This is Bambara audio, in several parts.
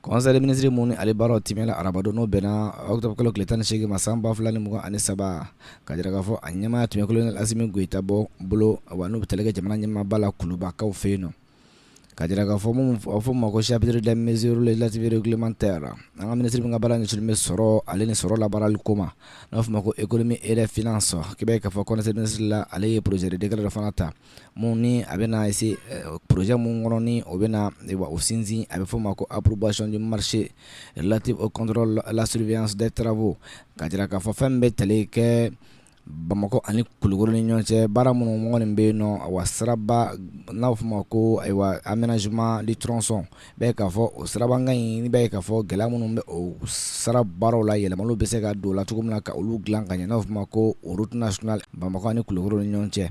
Conseil des ministres mun ale baaraw timɛla arabado n'o bɛnna octobre kalo tile 18 ma san 2023 ka jira k'a fɔ a ɲɛmaa tun ye colonel Asimi Goita bolo wa n'u bɛ tali kɛ jamana ɲɛmaaba la Kulubakaw fɛ yen nɔ ka jira k'a fɔ mun fɔ ma ko chapitre des mesures législatives et réglementaires an ka ministre min ka baara ɲɛsinnen bɛ sɔrɔ ale ni sɔrɔ labaarali ko ma n'a fɔ ma ko économie et des finances k'i b'a ye k'a fɔ conseil des ministres la ale ye projet de décret dɔ fana ta mun ni a bɛna essayer projet mun kɔnɔ ni o bɛna o sinsin a bɛ fɔ ma ko approbation du marché relative au contrôle à la surveillance des travaux ka jira k'a fɔ fɛn bɛ tali kɛ Bamako ani Kulukoro ni ɲɔgɔn cɛ baara minnu mɔgɔnin bɛ yen nɔ wa siraba n'a bɛ fɔ ma ko aménagement du tronçon bɛɛ k'a fɔ o sirabankan in bɛɛ k'a fɔ gɛlɛya minnu bɛ o sira baaraw la yɛlɛmaliw bɛ se ka don o la cogo min na ka olu dilan ka ɲɛ n'a bɛ fɔ ma ko route nationale Bamako ani Kulukoro ni ɲɔgɔn cɛ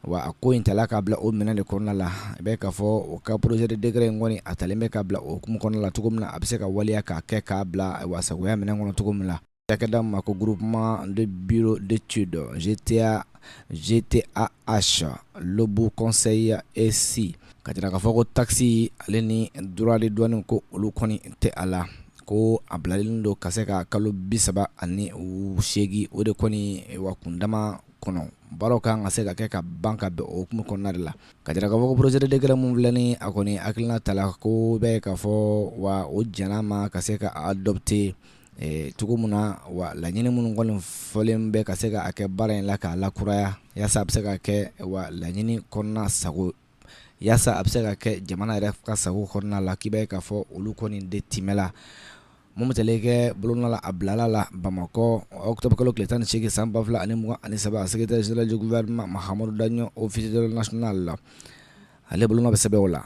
wa a ko in tala k'a bila o minɛn de kɔnɔna la bɛɛ k'a fɔ o ka projet de décret in kɔni a talen bɛ k'a bila o hukumu kɔnɔna la cogo min na a bɛ se ka waleya k'a kɛ k'a bila sagoya minɛn kɔnɔ cogo min na Cakɛda ma ko groupement de bureau d'études GTAH Lobu Conseil ESI ka jira k'a fɔ ko taxi ale ni droit de douane ko olu kɔni tɛ a la ko a bilalen don ka se ka kalo 38 o de kɔni wa kundama kɔnɔ baaraw kan ka se ka kɛ ka ban ka bɛn o hukumu kɔnɔna de la ka jira k'a fɔ ko projet de décret mun filɛ ni a kɔni hakilina tala ko bɛɛ k'a fɔ wa o jɛn'a ma ka se ka adopter cogo min na wa laɲini minnu kɔni fɔlen bɛ ka se ka kɛ baara in la k'a lakuraya yaasa a bɛ se ka kɛ wa laɲini kɔnɔna sago yaasa a bɛ se ka kɛ jamana yɛrɛ ka sago kɔnɔna la k'i b'a ye k'a fɔ olu kɔni de timɛla mun bɛ tali kɛ bolonɔ la a bilala la Bamakɔ octobre kalo tile 18 san 2023 secrétaire général du gouvernement Mahamadou Daɲo officier national la ale bolonɔ bɛ sɛbɛn o la